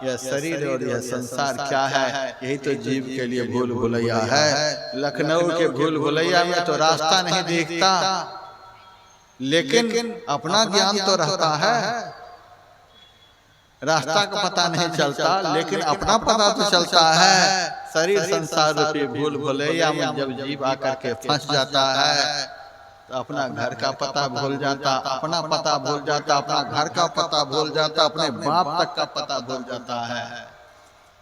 यह शरीर और यह संसार क्या है, यही तो जीव के लिए भूल भुलैया है। लखनऊ के भूल भुलैया में तो रास्ता नहीं दिखता, लेकिन अपना ज्ञान तो रहता है। रास्ता का पता नहीं चलता, लेकिन अपना पता तो चलता है। शरीर संसार रूपी भूल भुलैया में जब जीव आकर के फंस जाता है तो अपना घर का पता भूल जाता, अपना पता भूल जाता, अपना घर का पता भूल जाता, अपने बाप तक का पता भूल जाता है।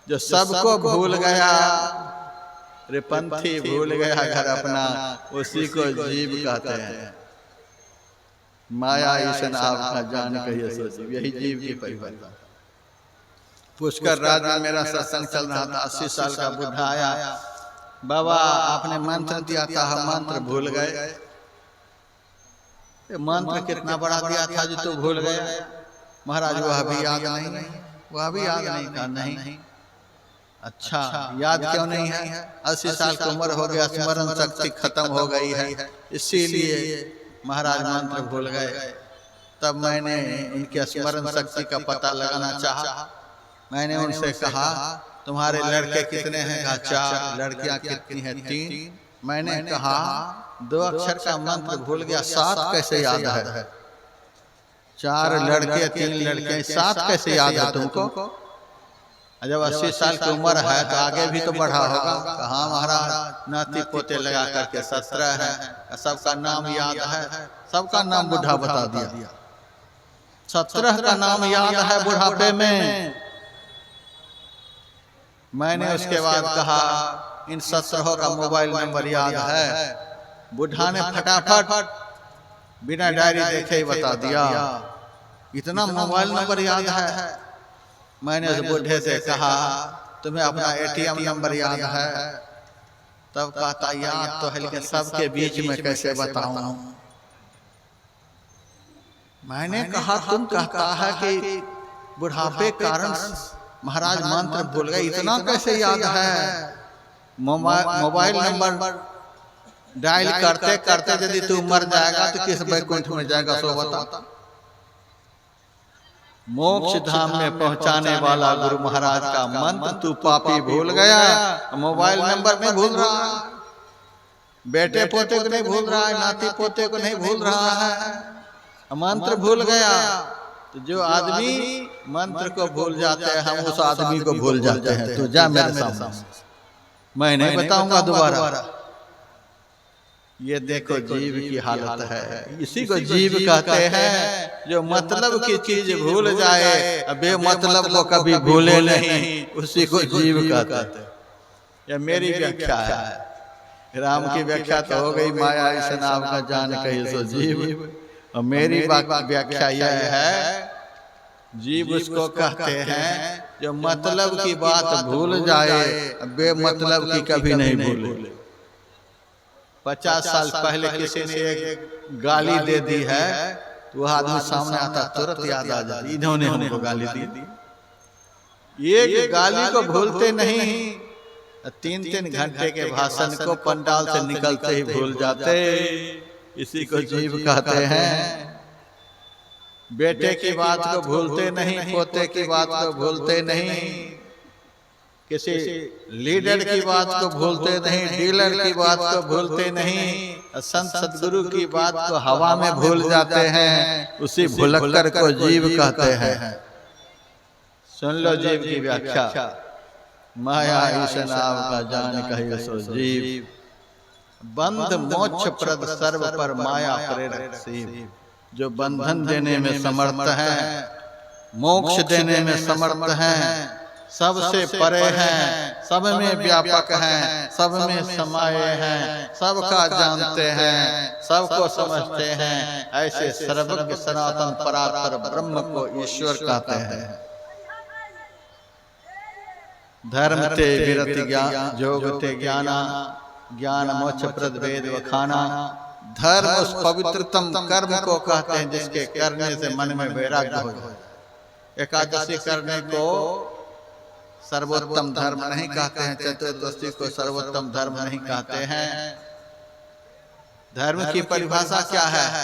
जो सबको भूल गया, रे पंथी भूल गया घर अपना, उसी को जीव कहते हैं। माया ईशन आपका जान कहिए सो जीव, यही जीव की परिभाषा। पुष्कर राज में मेरा सत्संग चल रहा था, 80 साल का बुढ़ा आया, बाबा आपने मंत्र दिया था, हम मंत्र भूल गए। मंत्र कितना बड़ा दिया था जो तू भूल गया? महाराज वह भी याद नहीं, वह भी याद नहीं का नहीं। अच्छा, याद क्यों नहीं है? 80 साल की उम्र हो गया, स्मरण शक्ति खत्म हो गई है, इसीलिए महाराज मंत्र भूल गए। तब मैंने उनके स्मरण शक्ति का पता लगाना चाहा। मैंने उनसे कहा तुम्हारे लड़के कितने हैं? कहा 4। लड़कियां कितनी हैं? 3। मैंने कहा 2 अक्षर का मंत्र भूल गया, 7 कैसे याद है? 4 लड़के 3 लड़के, 7 कैसे याद है तुमको? जब 80 साल की उम्र है तो आगे भी तो बढ़ा होगा। कहा महाराज नाती पोते लगा करके 17 है, सबका नाम याद है, सबका नाम बुढ़ा बता दिया। 17 का नाम याद है बुढ़ापे में। मैंने उसके बाद कहा इन 17 का मोबाइल नंबर याद है? बुढ़ा ने फटाफट बिना डायरी देखे ही बता दिया, इतना मोबाइल नंबर याद है। मैंने उस बूढ़े से कहा तुम्हें अपना ATM नंबर याद है? तब कहता याद तो है, लेकिन सबके बीच में कैसे बताऊं? मैंने कहा तुम कहता है कि बुढ़ापे कारण महाराज मंत्र भूल गए, इतना कैसे याद है? मोबाइल नंबर डायल करते करते यदि तू मर जाएगा तो किस बैकुंठ में जाएगा सो बता। मोक्ष धाम में पहुंचाने वाला गुरु महाराज का मंत्र तू पापी भूल गया। मोबाइल नंबर नहीं भूल रहा है, बेटे पोते को नहीं भूल रहा है, नाती पोते को नहीं भूल रहा है, मंत्र भूल गया। तो जो आदमी मंत्र को भूल जाते हैं, हम उस आदमी को भूल जाते हैं। तो जा मेरे सामने, मैं नहीं बताऊंगा दोबारा। ये देखो जीव की हालत है, इसी को जीव कहते हैं। जो मतलब की चीज भूल जाए, बेमतलब को कभी भूले नहीं, उसी को जीव कहते हैं। यह मेरी व्याख्या है। राम की व्याख्या तो हो गई माया ईश नाम का जान कहिए सो जीव, और मेरी व्याख्या यह है जीव उसको कहते हैं जो मतलब की बात भूल जाए, बेमतलब की कभी नहीं भूले। 50 साल पहले किसी ने एक गाली दे दी है तो वह आदमी सामने आता तुरंत याद आ जाती, इन्होंने हमको गाली दी। एक गाली को भूलते नहीं, 3-3 घंटे के भाषण को पंडाल से निकलते ही भूल जाते। इसी को जीव कहते हैं। बेटे की बात को भूलते नहीं, पोते की बात को भूलते नहीं, किसी लीडर की बात को भूलते नहीं, डीलर की बात को भूलते नहीं, संत सदगुरु की बात को हवा में भूल जाते हैं। उसी भुलक्कर को जीव कहते हैं। सुन लो जीव की व्याख्या। माया ईश नाम का जान कहिए सो जीव, बंध मोक्ष प्रद सर्व पर माया प्रेरक शिव। जो बंधन देने में समर्थ हैं, मोक्ष देने में समर्थ हैं, सबसे परे हैं, सब में व्यापक हैं, सब में समाये हैं, सबका जानते हैं, सबको समझते हैं, ऐसे सर्वज्ञ सनातन परात्पर ब्रह्म को ईश्वर कहते हैं। धर्म ते विरति ज्ञान जोग ते ज्ञाना, ज्ञान मोक्ष प्रद वेद वखाना। धर्म उस पवित्रतम कर्म को कहते हैं जिसके करने से मन में वैराग्य हो जाए। एकादशी करने को सर्वोत्तम धर्म नहीं कहते हैं, चतुर्दशी को सर्वोत्तम धर्म नहीं कहते हैं। धर्म की परिभाषा क्या है?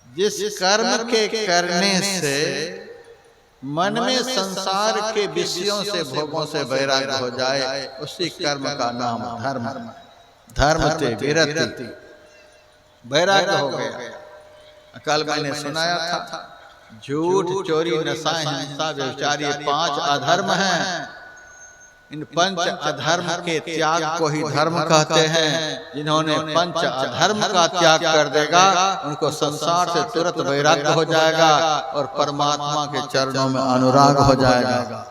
जिस कर्म के करने से मन में संसार के विषयों से भोगों से वैराग्य हो जाए, उसी कर्म का नाम धर्म। धर्म ते विरति, वैराग्य हो गया। कल मैंने सुनाया था, झूठ, चोरी, नशा, हिंसा, व्यभिचार, ये 5 अधर्म हैं। इन 5 अधर्म के त्याग को ही धर्म कहते हैं। जिन्होंने 5 अधर्म का त्याग कर देगा, उनको संसार से तुरंत वैराग्य हो जाएगा और परमात्मा के चरणों में अनुराग हो जाएगा।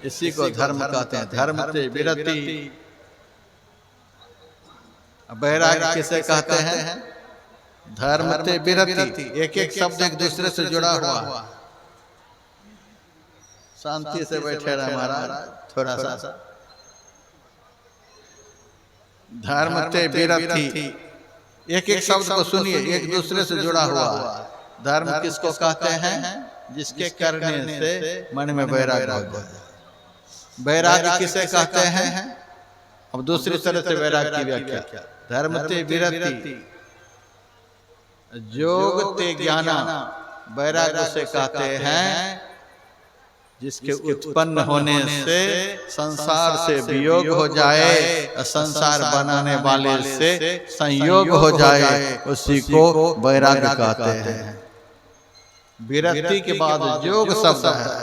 इसी को धर्म कहते हैं। धर्म ते विरति। वैराग्य किसे कहते हैं? धर्म ते विरति। एक एक शब्द एक दूसरे से जुड़ा हुआ। शांति से बैठे रहे महाराज, थोड़ा सा। धर्म ते विरति, एक एक शब्द को सुनिए, एक दूसरे से जुड़ा हुआ। धर्म किसको कहते हैं? जिसके करने से मन में वैराग्य हो जाए। वैराग्य किसे कहते हैं? अब दूसरी तरह से वैराग्य की व्याख्या। धर्म ते विरति, योग ते ज्ञाना। वैराग्य से कहते हैं जिसके उत्पन्न होने से संसार से वियोग हो जाए, संसार बनाने वाले से संयोग हो जाए, उसी को वैराग्य कहते हैं। विरति के बाद योग शब्द है।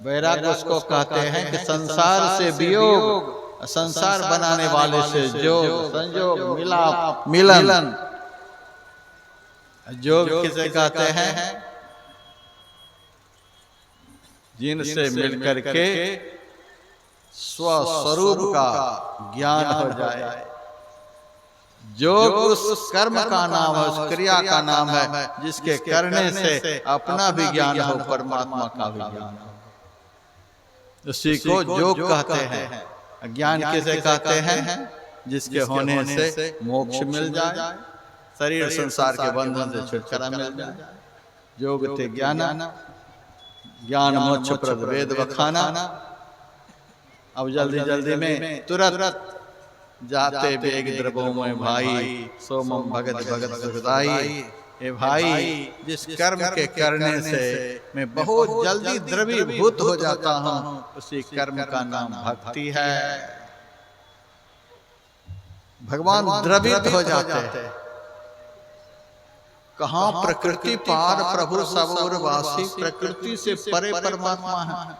वैराग्य उसको कहते हैं कि संसार से वियोग, संसार बनाने वाले से योग, संयोग, मिलाप, मिलन। योग किसे कहते हैं? जिनसे मिलकर के स्वस्वरूप का ज्ञान हो जाए। योग उस कर्म का नाम है, उस क्रिया का नाम है जिसके करने से अपना भी ज्ञान हो, परमात्मा का भी ज्ञान हो। उसी को योग कहते हैं। ज्ञान किसे कहते हैं? जिसके होने से मोक्ष मिल जाए, शरीर संसार के बंधन से छुटकारा मिल जाए। योग ते ज्ञाना, ज्ञान मोक्ष प्रद वेद बखाना। अब जल्दी जल्दी में तुरंत जाते बेग द्रवोमय भाई, सोमम भगत भगत सुखदाई। ए भाई, जिस कर्म के करने से मैं बहुत जल्दी द्रवीभूत हो जाता हूँ, उसी कर्म का नाम भक्ति है। भगवान द्रवित हो जाते हैं। कहाँ प्रकृति पार प्रभु सबोर वासी। प्रकृति से परे परमात्मा है।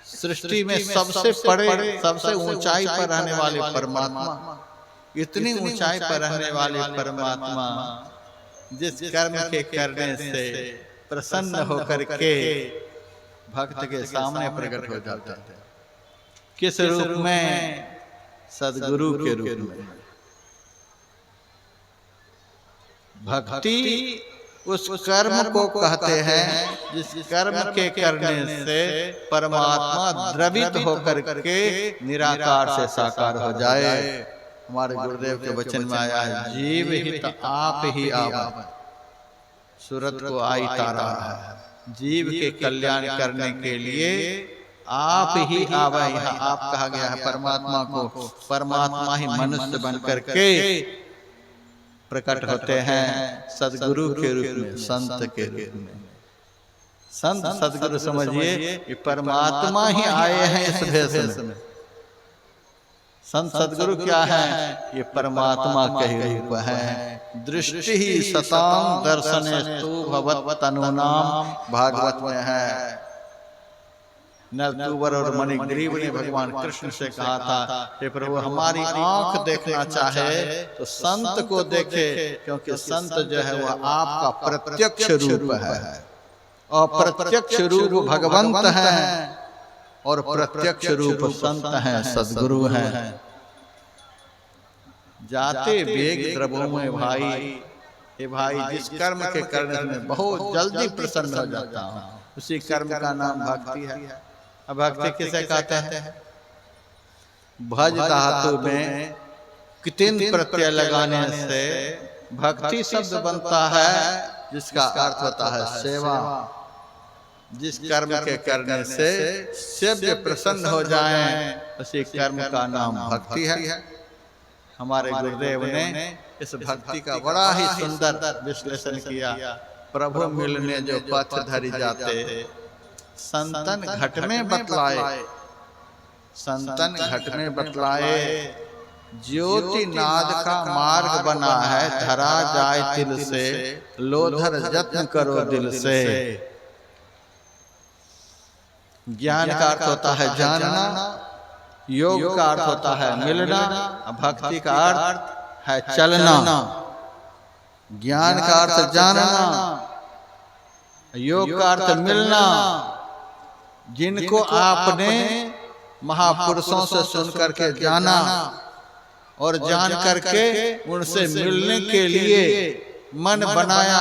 सृष्टि में सबसे परे, सबसे ऊंचाई पर रहने वाले परमात्मा, इतनी ऊंचाई पर रहने वाले परमात्मा जिस कर्म के करने से प्रसन्न होकर के भक्त के सामने प्रकट हो जाते हैं। किस रूप में? सद्गुरु के रूप में। भक्ति उस कर्म को कहते हैं जिस कर्म के करने से परमात्मा द्रवित होकर के निराकार से साकार हो जाए। हमारे गुरुदेव के वचन में आया है, जीव हित आप ही आवा, सूरत को आई तारा है। जीव के कल्याण करने के लिए आप ही आवा। यहाँ आप कहा गया है परमात्मा को। परमात्मा ही मनुष्य बनकर के प्रकट होते हैं सदगुरु के रूप में, संत के रूप में। संत सदगुरु समझिए कि परमात्मा ही आए हैं इस भेष में। संत सदगुरु क्या है? ये परमात्मा के ही रूप है। दृष्टि ही सताम दर्शनेस्तु भवत तनुनाम, भागवत में है। नरतुबर और मणिग्रीव ने भगवान कृष्ण से कहा था, हे प्रभु, हमारी आंख देखना चाहे तो संत को देखे, क्योंकि संत जो है वह आपका प्रत्यक्ष रूप है। अप्रत्यक्ष रूप भगवंत है और प्रत्यक्ष रूप संत हैं, सद्गुरु हैं। जाते बेग द्रवोमय भाई, हे भाई, जिस कर्म के करने में बहुत जल्दी प्रसन्न हो जाता हूँ, उसी कर्म का नाम भक्ति है। अब भक्ति किसे कहते हैं? भज धातु में कितिन प्रत्यय लगाने से भक्ति शब्द बनता है, जिसका अर्थ होता है सेवा। जिस कर्म के करने से सेव्य प्रसन्न हो जाएं, उसी कर्म का नाम भक्ति है। हमारे गुरुदेव ने इस भक्ति का बड़ा ही सुंदर विश्लेषण किया। प्रभु मिलने जो पथ धरि जाते, संतन घट में बतलाए, संतन घट में बतलाए। ज्योति नाद का मार्ग बना है, धरा जाए तिल से, लोधर जत्न करो दिल से। ज्ञान का अर्थ होता है जानना, योग का अर्थ होता है मिलना, भक्ति का अर्थ है चलना। ज्ञान का अर्थ जानना, योग का अर्थ मिलना। जिनको आपने महापुरुषों से सुन करके जाना और जान करके उनसे मिलने के लिए मन बनाया,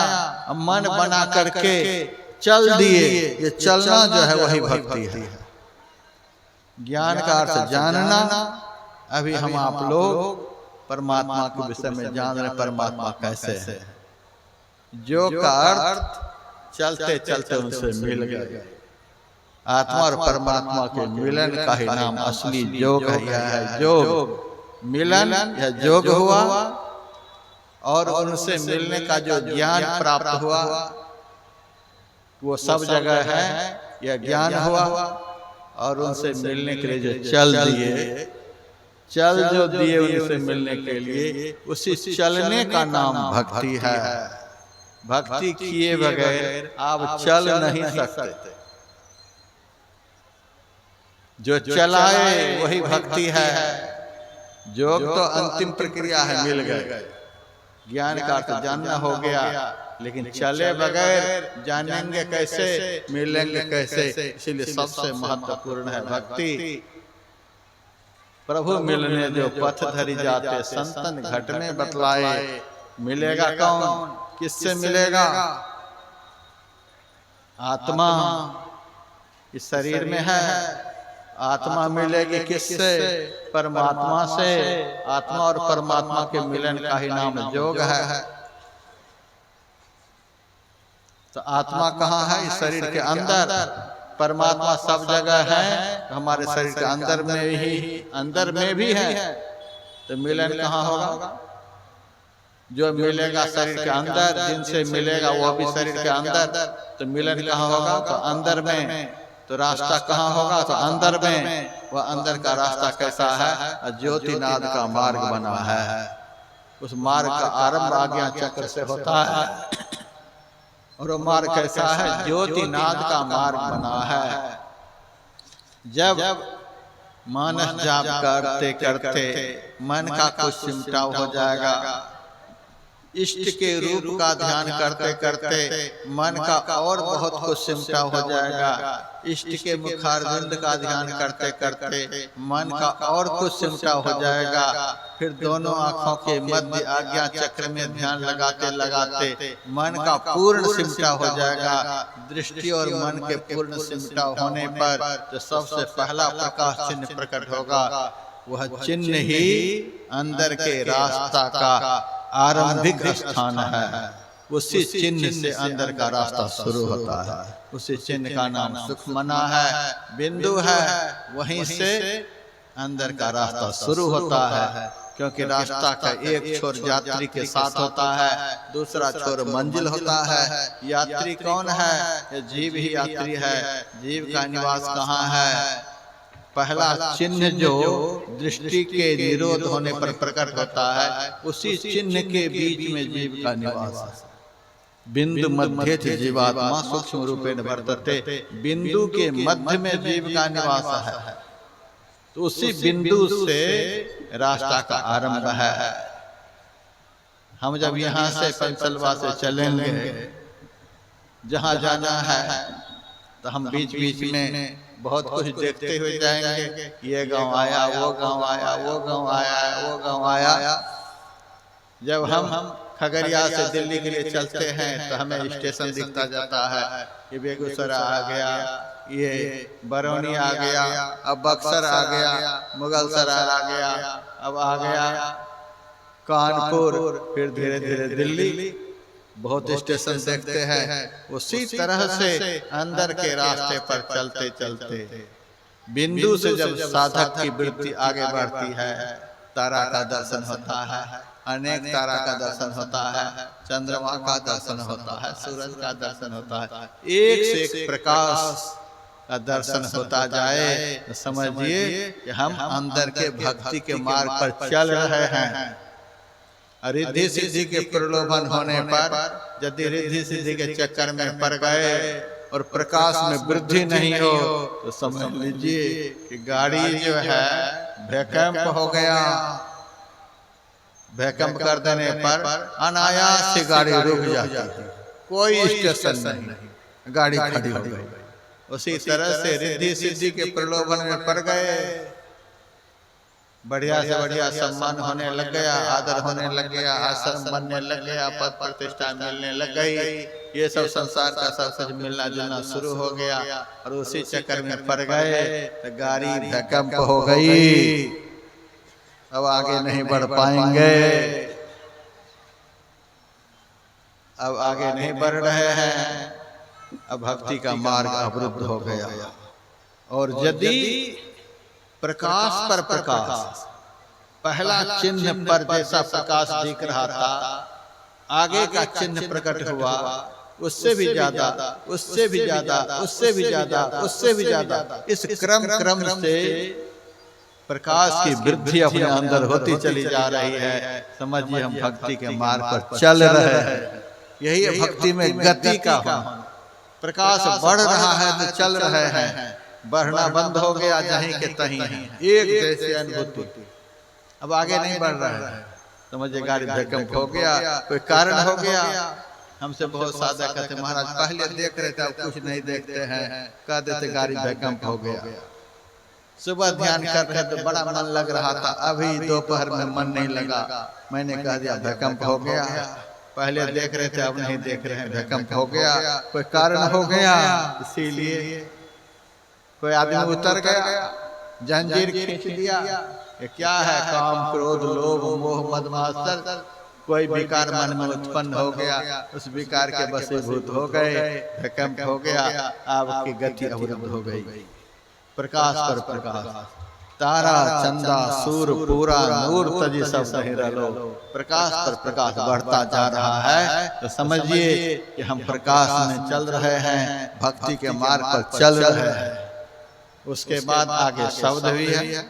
मन बना करके चल दिए, ये चलना जो है वही भक्ति है। ज्ञान का अर्थ जानना। अभी हम आप लोग परमात्मा के विषय में जान रहे, परमात्मा कैसे है। योग का अर्थ चलते चलते उनसे मिल गए। आत्मा और परमात्मा के मिलन का ही नाम असली योग है। यह है योग, मिलन या योग हुआ, और उनसे मिलने का जो ज्ञान प्राप्त हुआ वो सब जगह है, यह ज्ञान हुआ। और उनसे मिलने के लिए जो चल दिए, चल जो दिए उनसे मिलने के लिए, उसी चलने का नाम भक्ति है। भक्ति किए बगैर आप चल नहीं सकते। जो चलाए वही भक्ति है। योग तो अंतिम प्रक्रिया है, मिल गए। ज्ञान का अर्थ जानना हो गया, लेकिन चले बगैर जानेंगे कैसे, मिलेंगे कैसे। इसलिए सबसे महत्वपूर्ण है भक्ति। प्रभु मिलने जो पथ धरि जाते, संतन घट में बतलाए। मिलेगा कौन, किससे मिलेगा? आत्मा इस शरीर में है, आत्मा मिलेगी किससे? परमात्मा से। आत्मा और परमात्मा के मिलन का ही नाम योग है। तो आत्मा कहाँ है? इस शरीर के अंदर। परमात्मा सब जगह है, हमारे शरीर के अंदर में ही, अंदर में भी है। तो मिलन कहाँ होगा? जो मिलेगा शरीर के अंदर, जिनसे मिलेगा वो भी शरीर के अंदर। तो मिलन कहाँ होगा? तो अंदर में। तो रास्ता कहाँ होगा? तो अंदर में। वह अंदर का रास्ता कैसा है? ज्योतिनाद का मार्ग बना है। उस मार्ग का आरंभ आज्ञा चक्र से होता है। और वो मार्ग कैसा है? ज्योतिनाद का मार्ग बना है। जब मानस जाप करते करते मन का कुछ सिमटाव हो जाएगा, इष्ट के रूप का ध्यान करते करते मन का और बहुत कुछ सिमटा हो जाएगा। इष्ट के मुखारविंद का ध्यान करते करते मन का और कुछ सिमटा हो जाएगा। फिर दोनों आंखों के मध्य आज्ञा चक्र में ध्यान लगाते लगाते मन का पूर्ण सिमटा हो जाएगा। दृष्टि और मन के पूर्ण सिमटा होने पर जो सबसे पहला प्रकाश चिन्ह प्रकट होगा, वह चिन्ह ही अंदर के रास्ता का आरंभिक स्थान है। उसी चिन्ह से अंदर का रास्ता शुरू होता है। उसी चिन्ह का नाम सुखमना है, बिंदु है। वहीं से अंदर का रास्ता शुरू होता है। क्योंकि रास्ता का एक छोर यात्री के साथ होता है, दूसरा छोर मंजिल होता है। यात्री कौन है? ये जीव ही यात्री है। जीव का निवास कहाँ है? पहला चिन्ह जो दृष्टि के निरोध होने पर प्रकट होता है, उसी चिन्ह के बीच में जीव का निवास है। बिंदु मध्य जीवात्मा सूक्ष्म रूपेण वर्तते। बिंदु के मध्य में जीव का निवास है। तो उसी बिंदु से रास्ता का आरंभ है। हम जब यहाँ से पंचलवा से चलेंगे, जहाँ जाना है, तो हम बीच बीच में बहुत कुछ देखते हुए जाएंगे। ये गांव आया, वो गांव आया, वो गांव आया, वो गांव आया। जब हम खगड़िया से दिल्ली के लिए चलते हैं तो हमें स्टेशन दिखता जाता है। ये बेगूसराय आ गया, ये बरौनी आ गया, अब बक्सर आ गया, मुगलसराय आ गया, अब आ गया कानपुर, फिर धीरे धीरे दिल्ली। बहुत स्टेशन देखते हैं। उसी तरह से अंदर के रास्ते पर चलते चलते बिंदु से जब साधक की वृत्ति आगे बढ़ती है, तारा का दर्शन होता है। अनेक तारा का दर्शन होता है, चंद्रमा का दर्शन होता है, सूरज का दर्शन होता है, एक से एक प्रकाश का दर्शन होता जाए तो समझिए कि हम अंदर के भक्ति के मार्ग पर चल रहे हैं। रिद्धि सिद्धि के प्रलोभन होने पर यदि रिद्धि सिद्धि के चक्कर में पड़ गए और प्रकाश में वृद्धि नहीं हो तो समझ लीजिए कि गाड़ी जो है भूकंप हो गया। भूकंप कर देने पर अनायास से गाड़ी रुक जाती है, कोई स्टेशन नहीं, गाड़ी खड़ी हो गई। उसी तरह से रिद्धि सिद्धि के प्रलोभन में पड़ गए, बढ़िया से बढ़िया सम्मान होने लग गया, आदर होने लग गया, आश्रम बनने लग गया, पद प्रतिष्ठा मिलने लग गई, ये सब संसार का सब कुछ मिलना जुलना शुरू हो गया और उसी चक्कर में पड़ गए तो गाड़ी भूकंप हो गई। अब आगे नहीं बढ़ पाएंगे, अब आगे नहीं बढ़ रहे हैं, अब भक्ति का मार्ग अवरुद्ध हो गया। और यदि प्रकाश पर प्रकाश, पहला चिन्ह पर जैसा प्रकाश दिख रहा था, आगे का चिन्ह प्रकट हुआ, उससे भी ज्यादा, उससे भी ज्यादा, उससे भी ज्यादा, उससे भी ज्यादा, इस क्रम से प्रकाश की वृद्धि अपने अंदर होती चली जा रही है। समझिए हम भक्ति के मार्ग पर चल रहे हैं। यही है भक्ति में गति का होना। प्रकाश बढ़ रहा है तो चल रहे हैं, बढ़ना बंद हो गया जहीं के तहीं है, एक जैसी अनुभूति, अब आगे नहीं बढ़ रहा है। समझिए गाड़ी भूकंप हो गया, कोई कारण हो गया। हमसे बहुत सादा कहते महाराज पहले देख रहे थे अब कुछ नहीं देखते हैं, कह देते गाड़ी भूकंप हो गया। सुबह ध्यान कर रहे तो बड़ा मन लग रहा था, अभी दोपहर में मन नहीं लगा, मैंने कह दिया भूकंप हो गया। पहले देख रहे थे अब नहीं देख रहे हैं, भूकंप हो गया, कोई कारण हो गया। इसीलिए कोई आदमी उतर गया, जंजीर खींच लिया, ये क्या है, काम क्रोध लोभ मोह मद मात्सर्य, कोई विकार मन में उत्पन्न हो गया, उस विकार के वशीभूत हो गए, भूकंप हो गया, आपकी गति अवरुद्ध हो गई। प्रकाश पर प्रकाश, तारा चंदा सूर पूरा नूर तजी सब नहीं रलो, प्रकाश पर प्रकाश बढ़ता जा रहा है। तो समझिए कि हम प्रकाश में चल रहे हैं, भक्ति के मार्ग पर चल रहे हैं। उसके बाद आगे शब्द भी है,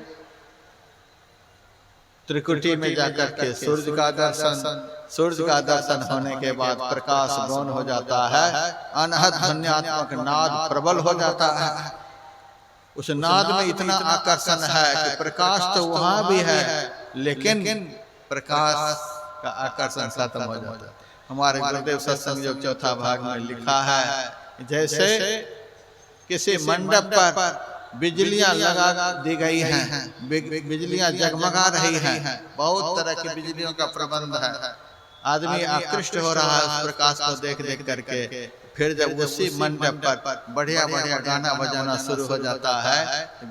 त्रिकुटी में जाकर के सूर्य का दर्शन, सूर्य का दर्शन होने के बाद प्रकाश गौण हो जाता है, अनहद ध्वन्यात्मक नाद प्रबल हो जाता है। उस नाद में इतना आकर्षण है कि प्रकाश तो वहां भी है, लेकिन प्रकाश का आकर्षण खत्म हो जाता है। हमारे गुरुदेव सत्संग योग चौथा भाग में लिखा है, जैसे किसी मंडप पर बिजलियां लगा दी गई हैं, बिजलियां जगमगा रही हैं, बहुत तरह की बिजलियों का प्रबंध है, आदमी आकृष्ट हो रहा है उस प्रकाश को देख देख करके। फिर जब उसी मंडप पर बढ़िया बढ़िया गाना बजाना शुरू हो जाता है,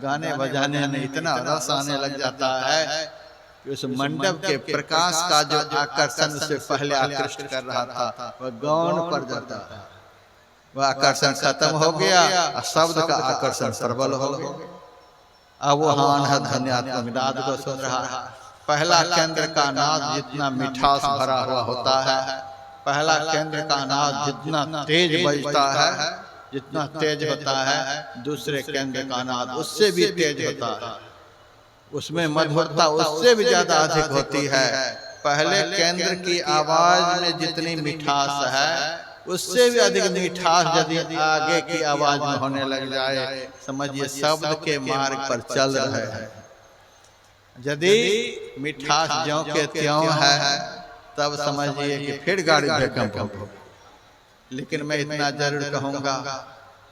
गाने बजाने में इतना रस आने लग जाता है कि उस मंडप के प्रकाश का जो आकर्षण से पहले आकृष्ट कर रहा था वह गौण पड़ जाता है, वह आकर्षण खत्म हो गया, शब्द का आकर्षण प्रबल हो गया। अब वहां अनहद ध्वन्यात्मक नाद को सुन रहा है। पहला केंद्र का नाद जितना मिठास भरा हुआ होता है, पहला केंद्र का नाद जितना तेज बजता है, जितना तेज होता है, दूसरे केंद्र का नाद उससे भी तेज होता है, उसमें मधुरता उससे भी ज्यादा अधिक होती है। पहले केंद्र की आवाज में जितनी मिठास है, उससे भी अधिक मिठास यदि आगे की आवाज में होने लग जाए, समझिए शब्द के मार्ग पर चल रहे हैं। यदि मिठास ज्यों के त्यों है, तब समझिए कि फिर गाड़ी भूकंप हो। लेकिन मैं इतना जरूर कहूंगा,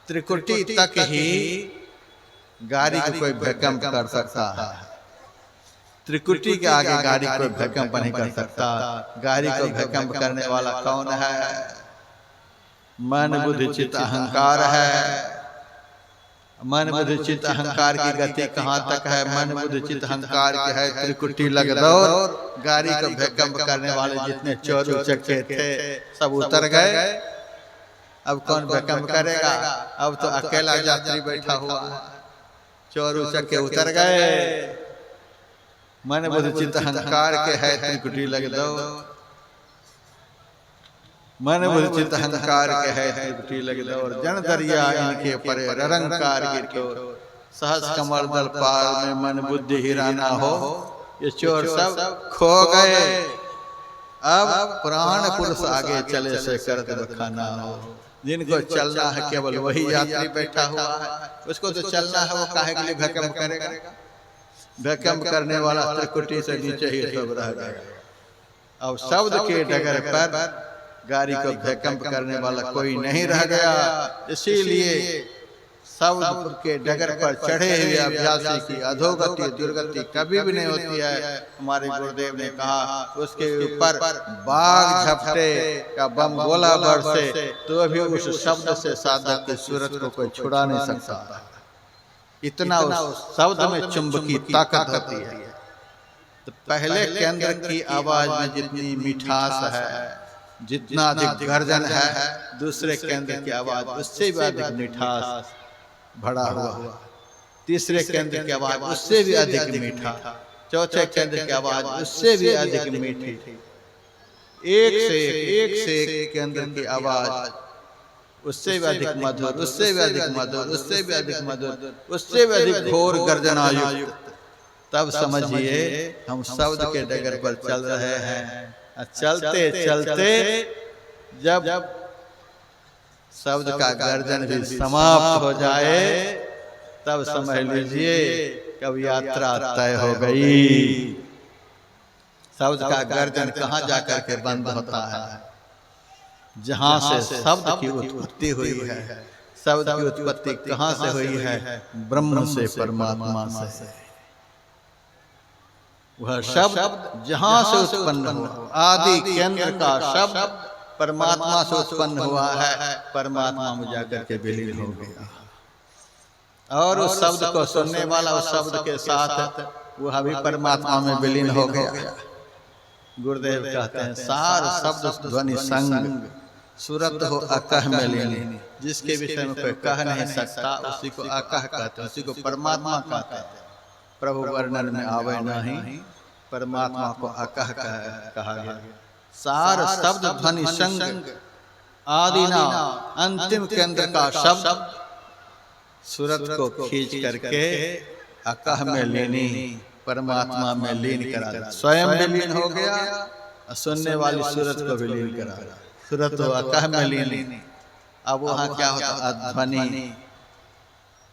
त्रिकुटी तक ही गाड़ी को कोई भूकंप कर सकता है, त्रिकुटी के आगे गाड़ी कोई भूकंप नहीं कर सकता। गाड़ी को भूकंप करने वाला कौन है? मन बुद्धि चित्त अहंकार है। मन बुद्धि चित्त अहंकार की गति कहाँ तक है? मन बुद्धि चित्त अहंकार की है त्रिकुटी लग दौर। गाड़ी को भूकंप करने वाले जितने चोर उचक्के थे सब उतर गए। अब कौन भूकंप करेगा? अब तो अकेला यात्री बैठा हुआ है, चोर उचक्के उतर गए। मन बुद्धि चित्त अहंकार के है त्रिकुटी लग दो, मन बुद्धि चित्त अहंकार के है त्रिकुटी लग दो, और जन दरिया इनके परे ररंकार के ठोर, सहस कमल दल पार में मन बुद्धि हीरा ना हो, ये चोर सब खो गए। अब प्राण पुरुष आगे चले से करत बखाना हो, जिनको चलना है केवल वही यात्री बैठा हुआ है, उसको तो चलना है, वो काहे के लिए भ्रकम करेगा? भ्रकम करने वाला त्रिकुटी से नीचे ही सब रह गया। अब शब्द के डगर पर गाड़ी को भ्रकम करने वाला कोई नहीं रह गया। इसीलिए शब्द के डगर पर चढ़े हुए अभ्यासी की अधोगति दुर्गति कभी भी नहीं होती है। हमारे गुरुदेव ने कहा उसके ऊपर बाघ झपटे का बम गोला बरसे तो भी उस शब्द से साधक की सूरत को कोई छुड़ा नहीं सकता। इतना उस शब्द में चुंबकी ताकत होती है। तो पहले केंद्र की आवाज में जितनी मिठास है, जितना अधिक गर्जन है, दूसरे केंद्र की आवाज उससे भी अधिक मिठास भरा हुआ, तीसरे केंद्र की आवाज उससे भी अधिक मीठा, चौथे केंद्र की आवाज उससे भी अधिक मीठी, एक से एक केंद्र की आवाज उससे भी अधिक मधुर, उससे भी अधिक मधुर, उससे भी अधिक मधुर, उससे भी अधिक घोर गर्जनायुक्त। तब समझिए हम शब्द के डगर पर चल रहे हैं। चलते चलते जब शब्द का गर्जन भी समाप्त हो जाए तब समझ लीजिए कब यात्रा तय हो गई। शब्द का गर्जन कहाँ जाकर के बंद होता है? जहाँ से शब्द की उत्पत्ति हुई है। शब्द की उत्पत्ति कहाँ से हुई है? ब्रह्म से, परमात्मा से। वह शब्द जहाँ से उत्पन्न हुआ, आदि केंद्र का शब्द परमात्मा से उत्पन्न हुआ है, परमात्मा में जाकर के विलीन हो गया। और उस शब्द को सुनने वाला उस शब्द के साथ वह भी परमात्मा में विलीन हो गया। गुरुदेव कहते हैं सार शब्द ध्वनि संग सूरत हो अकह में लीन। जिसके विषय में कोई कह नहीं सकता उसी को अकह कहते हैं, उसी को परमात्मा कहते हैं। प्रभु वर्णन में आवे नहीं, परमात्मा को अकह कहा गया। सार शब्द ध्वनि संग आदि नाम अंतिम केंद्र का शब्द सूरत को खींच करके अकह में लीनी, परमात्मा में लीन करा दिया। स्वयं भी लीन हो गया और सुनने वाली सूरत को भी लीन करा दिया। सूरत हो अकह में लीन। अब वहाँ क्या होता? अध्वनि।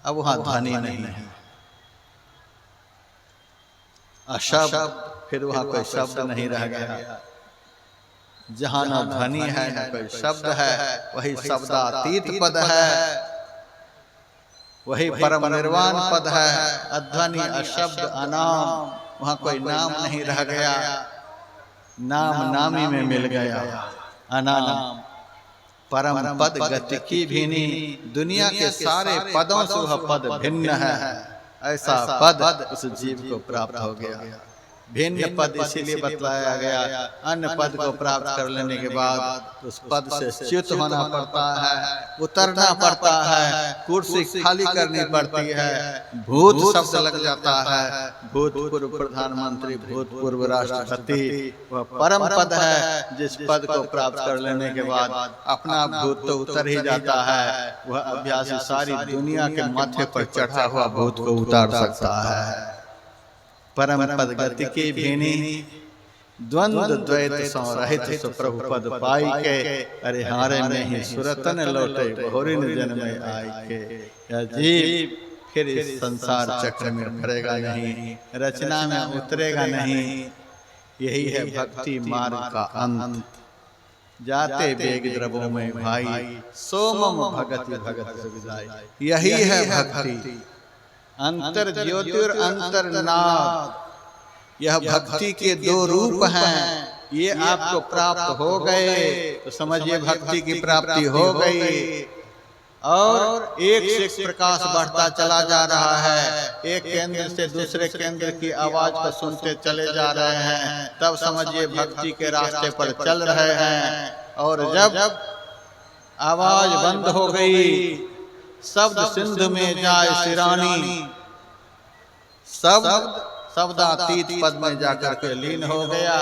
अब वहाँ ध्वनि नहीं, अशब्द, फिर वहाँ कोई शब्द नहीं रह गया। जहाँ न ध्वनि है न कोई शब्द है, वही शब्दातीत पद है, वही परम निर्वाण पद है। अध्वनि, अशब्द, अनाम, वहाँ कोई नाम नहीं रह गया। नाम नामी में मिल गया। अनाम परम पद गति की भिन्नी, दुनिया के सारे पदों से वह पद भिन्न है। ऐसा पद उस जीव को प्राप्त हो गया। भिन्न पद इसीलिए बतलाया गया, अन्य पद को प्राप्त कर लेने के बाद उस पद से च्युत होना पड़ता है, उतरना पड़ता है, कुर्सी खाली करनी पड़ती है, भूत शब्द लग जाता है। भूतपूर्व प्रधानमंत्री, भूतपूर्व राष्ट्रपति, वह परम पद है जिस पद को प्राप्त कर लेने के बाद अपना भूत तो उतर ही जाता है। वह अभ्यासी सारी दुनिया के माथे पर चढ़ा हुआ भूत को उतार सकता है। परम पद गति की भिनी, द्वंद्व द्वैत संरहित सो प्रभु पद पाई के, अरे हारे में ही सुरतन लौटे बहुरिन जन्म में आई के। यह जीव फिर इस संसार चक्र में भरेगा नहीं, रचना में उतरेगा नहीं। यही है भक्ति मार्ग का अंत। जाते बेग द्रवों में भाई, सोमम भगति भगत सुविधाई। यही है भक्ति। अंतर ज्योतिर अंतर नाद, यह भक्ति के दो रूप हैं। ये आपको प्राप्त हो गए तो समझिए भक्ति की प्राप्ति हो गई। और एक से एक प्रकाश बढ़ता चला जा रहा है। एक केंद्र से दूसरे केंद्र की आवाज को सुनते चले जा रहे हैं, तब समझिए भक्ति के रास्ते पर चल रहे हैं। और जब आवाज बंद हो गई, शब्द सिंधु में जाए सिरानी, शब्द शब्दातीत पद में जाकर के लीन हो गया।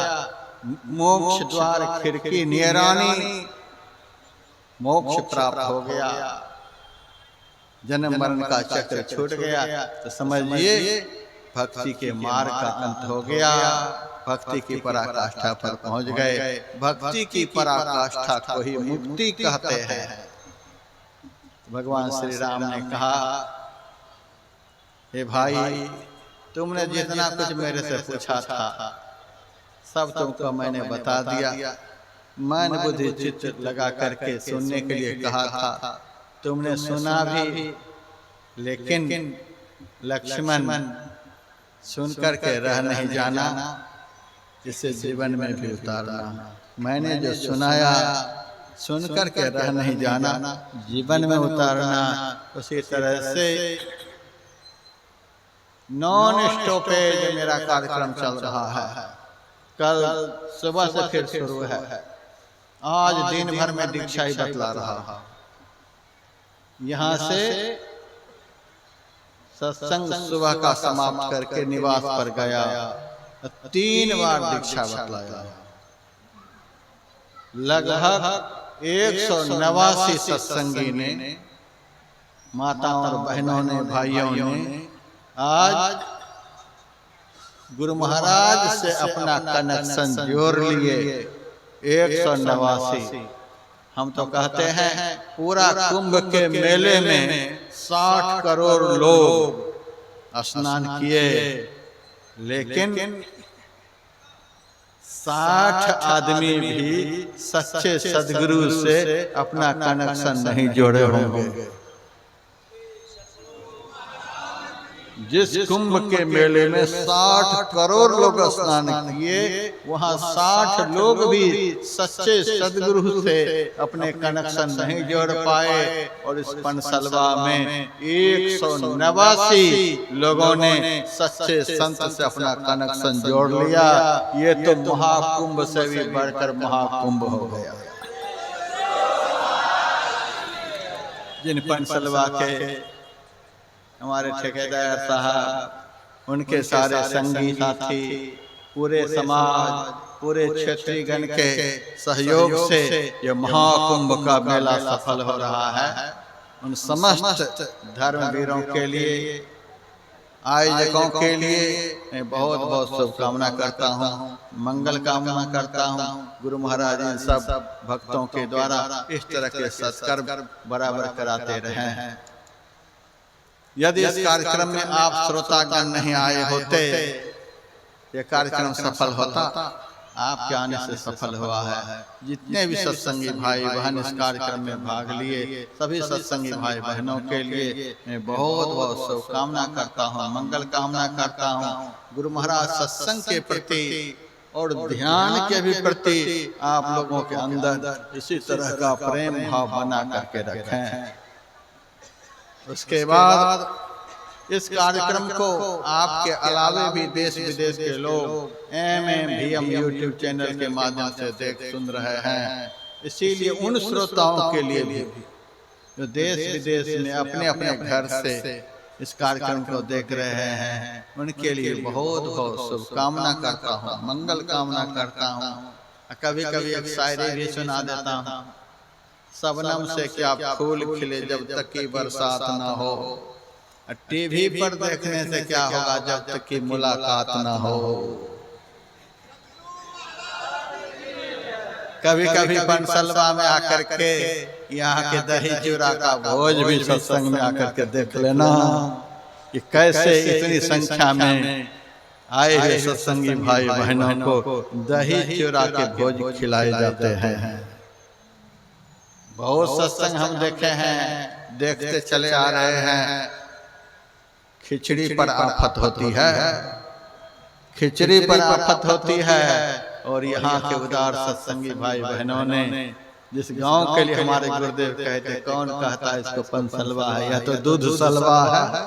मोक्ष द्वार खिड़की नियरानी, मोक्ष प्राप्त हो गया, जन्म मरण का चक्र छूट गया। तो समझिए भक्ति के मार्ग का अंत हो गया, भक्ति की पराकाष्ठा पर पहुंच गए। भक्ति की पराकाष्ठा को ही मुक्ति कहते हैं। भगवान श्री राम ने कहा, हे भाई, तुमने जितना कुछ मेरे से पूछा था सब तुमको मैंने बता दिया। मन बुद्धि चित्त लगा करके सुनने के लिए कहा था, तुमने सुना भी, लेकिन लक्ष्मण सुन करके रह नहीं जाना, इसे जीवन में भी उतारना। मैंने जो सुनाया सुन करके रह नहीं जाना, जीवन में उतारना। उसी तरह से नॉन स्टॉपेज मेरा कार्यक्रम चल रहा है। कल सुबह से फिर शुरू है। आज दिन भर में दीक्षा ही बतला रहा। यहाँ से सत्संग सुबह का समाप्त करके निवास पर गया, 3 बार दीक्षा बतलाया। लगभग 189 सत्संगी ने, माताओं और बहनों ने, भाइयों ने आज गुरु महाराज से अपना कनेक्शन जोड़ लिए। 189। हम तो कहते हैं पूरा कुंभ के मेले में 60 करोड़ लोग स्नान किए, लेकिन 60 आदमी भी सच्चे सदगुरु से अपना कनेक्शन नहीं जोड़े होंगे। जिस कुंभ के मेले में 60 करोड़ लोग स्नान किए, वहाँ 60 लोग भी सच्चे सदगुरु से अपने कनेक्शन नहीं जोड़ पाए। और इस पनसलवा में 189 लोगों ने सच्चे संत से अपना कनेक्शन जोड़ लिया। ये तो महाकुंभ से भी बढ़कर महाकुंभ हो गया। जिन पनसलवा के हमारे ठेकेदार साहब, उनके सारे संगी साथी, पूरे समाज, पूरे क्षेत्रीय गण के सहयोग से यह महाकुंभ का मेला सफल हो रहा है। उन समस्त धर्मवीरों के लिए, आयोजकों के लिए मैं बहुत बहुत शुभकामना करता हूँ, मंगल कामना करता हूँ। गुरु महाराज इन सब भक्तों के द्वारा इस तरह के सत्कर्म बराबर कराते रहे हैं। यदि इस कार्यक्रम में आप श्रोतागण नहीं आए होते, ये कार्यक्रम सफल होता। आपके आने से सफल हुआ है। जितने भी सत्संगी भाई बहन इस कार्यक्रम में भाग लिए, सभी सत्संगी भाई बहनों के लिए मैं बहुत बहुत शुभकामना करता हूँ, मंगल कामना करता हूँ। गुरु महाराज सत्संग के प्रति और ध्यान के भी प्रति आप लोगों के अंदर इसी तरह का प्रेम भाव बना करके रखें। उसके बाद इस कार्यक्रम को आपके अलावे भी देश विदेश के लोग MMVM YouTube चैनल के माध्यम से देख सुन रहे हैं। इसीलिए उन श्रोताओं के लिए भी जो देश विदेश में अपने अपने घर से इस कार्यक्रम को देख रहे हैं, उनके लिए बहुत बहुत शुभकामना करता हूँ, मंगल कामना करता हूँ। कभी कभी एक शायरी भी सुना देता हूँ। सबनम से क्या फूल खिले जब तक की बरसात ना हो, टीवी पर देखने से क्या होगा जब तक की मुलाकात ना हो। कभी कभी पनसलवा में आकर के यहाँ के दही चूड़ा का भोज भी सत्संग में आकर के देख लेना कि कैसे इतनी संख्या में आए हुए सत्संगी भाई बहनों को दही चूड़ा के भोज खिलाए जाते हैं। बहुत सत्संग हम देखे हैं, देखते चले आ रहे हैं। खिचड़ी पर आफत होती है, खिचड़ी पर आफत होती है। और यहाँ के उदार सत्संगी भाई बहनों ने जिस गांव के लिए हमारे गुरुदेव कहते, कौन कहता है इसको पनसलवा है, यह तो दूध सलवा है।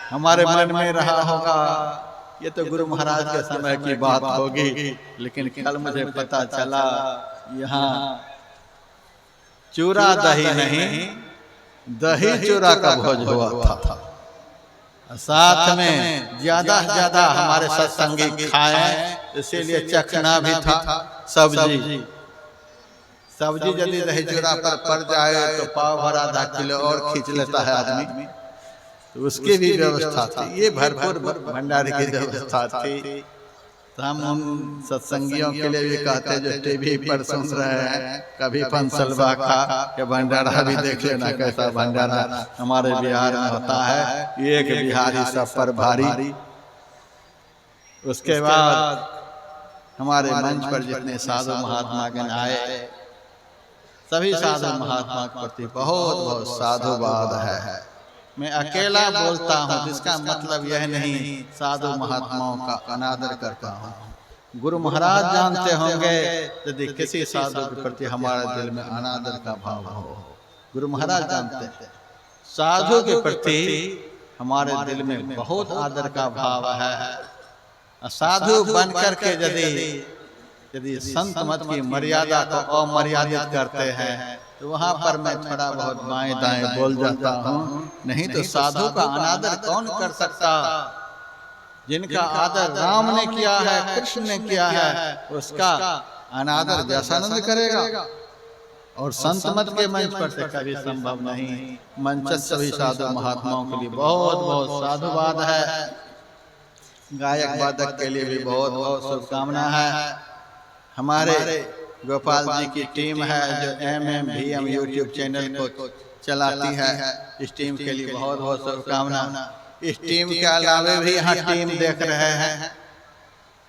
हमारे मन में रहा होगा ये तो गुरु महाराज के समय की बात होगी, लेकिन कल मुझे पता चला यहाँ चूरा दही नहीं, दही चूरा का भोज हुआ था। साथ में ज्यादा से ज्यादा हमारे सत्संगी खाएं, इसीलिए चखना भी था सब्जी। सब्जी यदि दही चूड़ा पर पड़ जाए तो पाव भर आधा किलो और खींच लेता है आदमी, तो उसकी भी व्यवस्था थी। ये भरपूर भंडारे की व्यवस्था थी। तो हम उन सत्संगियों के लिए भी कहते जो टीवी पर सुन रहे हैं, कभी पंसलवा का या भंडारा भी देख लेना, कैसा भंडारा हमारे बिहार में होता है। एक बिहारी सब पर भारी। उसके बाद हमारे मंच पर जितने साधु महात्मा गण आए, सभी साधु महात्मा के प्रति बहुत बहुत साधुवाद है। मैं अकेला बोलता हूँ, इसका मतलब यह नहीं साधु महात्माओं का अनादर करता हूँ। गुरु महाराज जानते होंगे यदि किसी साधु के प्रति हमारे दिल में अनादर का भाव हो, गुरु महाराज जानते हैं। साधु के प्रति हमारे दिल में बहुत आदर का भाव है। साधु बन करके यदि संत मत की मर्यादा को अमर्यादित करते हैं तो वहाँ पर मैं थोड़ा बहुत बाएं दाएं बोल जाता हूँ। नहीं तो साधु का अनादर कौन कर सकता? जिनका आदर राम ने किया है, कृष्ण ने किया है, उसका अनादर व्यासानंद करेगा। और संत मत के मंच पर से कभी संभव नहीं। मंच सभी साधु महात्माओं के लिए बहुत बहुत साधुवाद है। गायक वादक के लिए भी बहुत बहुत शुभकामना है। हमारे गोपाल जी की टीम है जो MMVM यूट्यूब चैनल को चलाती है, इस टीम के लिए बहुत बहुत शुभकामना। इस टीम के अलावा भी यहाँ टीम देख रहे हैं,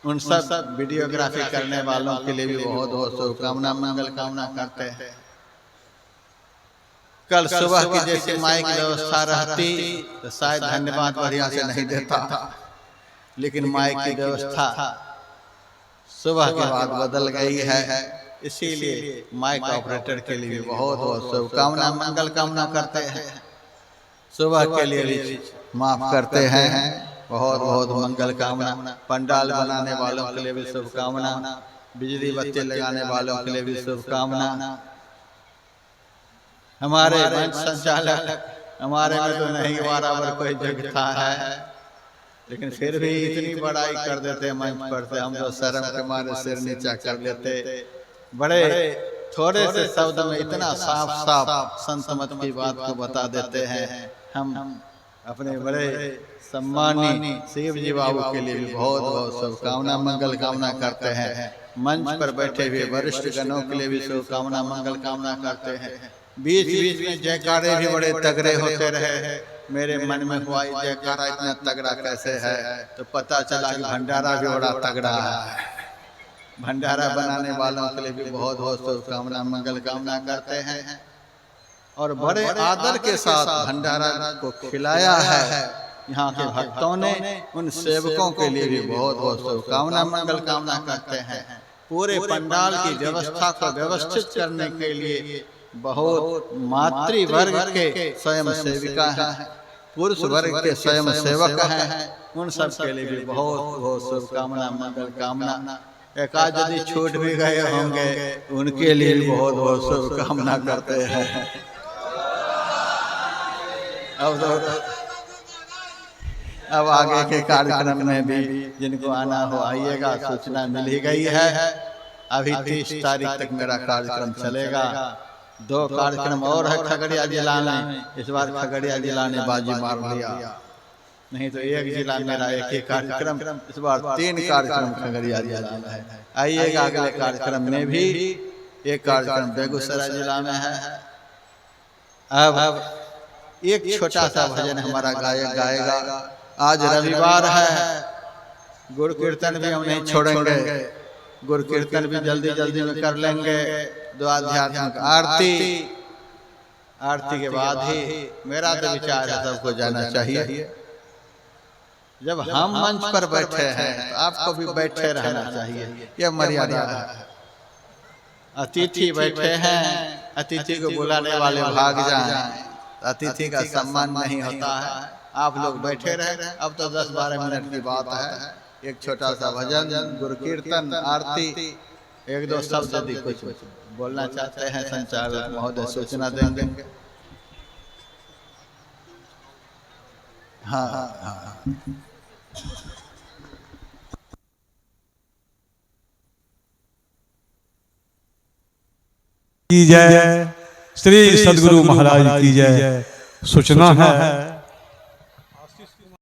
उन सब वीडियोग्राफी करने वालों के लिए भी बहुत बहुत शुभकामना, मंगल कामना करते हैं। कल सुबह की जैसे माइक व्यवस्था रहती तो शायद धन्यवाद बढ़िया से नहीं देता, लेकिन माइक की व्यवस्था सुबह के बाद बदल गई है, इसीलिए माइक ऑपरेटर के लिए भी बहुत बहुत शुभकामना, मंगल कामना करते हैं। सुबह के लिए भी माफ करते हैं, बहुत बहुत मंगल कामना। पंडाल बनाने वालों के लिए भी शुभकामना, बिजली बत्ती लगाने वालों के लिए भी शुभकामना। हमारे मंच संचालक हमारे में तो नहीं बराबर कोई जगता है, लेकिन फिर भी इतनी बड़ाई कर देते मंच पर से, हम जो शर्म के मारे सिर नीचा कर लेते। बड़े थोड़े से शब्द में इतना साफ साफ संत मत की बात को बता देते हैं। हम अपने बड़े सम्मानी शिव जी बाबू के लिए भी बहुत बहुत शुभकामना, मंगल कामना करते हैं। मंच पर बैठे हुए वरिष्ठ गणों के लिए भी शुभकामना, मंगल कामना करते हैं। बीच बीच में जयकारे भी बड़े तगड़े होते रहे। मेरे मन में हुआ जयकारा इतना तगड़ा कैसे है, तो पता चला कि भंडारा भी बड़ा तगड़ा है। भंडारा बनाने वालों के लिए भी बहुत बहुत शुभकामना, मंगल कामना करते हैं। और बड़े आदर के साथ भंडारा को खिलाया है यहाँ के भक्तों ने। उन सेवकों के लिए भी बहुत बहुत शुभकामना, मंगल कामना करते हैं। पूरे पंडाल की व्यवस्था को व्यवस्थित करने के लिए बहुत मातृवर्ग के स्वयं सेविका हैं, पुरुष वर्ग के स्वयं सेवक हैं। उन सब के लिए भी बहुत बहुत शुभकामना, मंगल कामना। एकाध यदि छूट भी गए होंगे उनके लिए भी बहुत बहुत शुभकामना करते हैं। अब आगे के कार्यक्रम में भी जिनको आना हो आइएगा, सूचना मिल ही गई है। अभी 30 तारीख तक मेरा कार्यक्रम चलेगा। 2 कार्यक्रम और है खगड़िया जिला में। इस बार खगड़िया जिला ने बाजी मार लिया, नहीं तो एक जिला मेरा एक ही कार्यक्रम, इस बार 3 कार्यक्रम खगड़िया जिला में है। आइएगा। अगले कार्यक्रम में भी एक कार्यक्रम बेगूसराय जिला में है। अब एक छोटा सा भजन हमारा गायक गाएगा। आज रविवार है, गुरु कीर्तन भी हम नहीं छोड़ेंगे। गुरु कीर्तन भी जल्दी जल्दी में कर लेंगे। 2 आध्यात्मिक आरती के बाद ही मेरा तो विचार है सबको जाना चाहिए। जब हम मंच पर बैठे हैं तो आपको भी बैठे रहना चाहिए, यह मर्यादा है। अतिथि बैठे हैं, अतिथि को बुलाने वाले भाग जाएं, अतिथि का सम्मान नहीं होता है। आप लोग बैठे रहे। अब तो 10-12 मिनट की बात है। एक छोटा सा भजन, गुरु कीर्तन, आरती, 1-2 शब्द यदि कुछ बोलना चाहते हैं संचालक महोदय सूचना देंगे। हाँ हाँ। की जय। श्री सद्गुरु महाराज की जय। सूचना है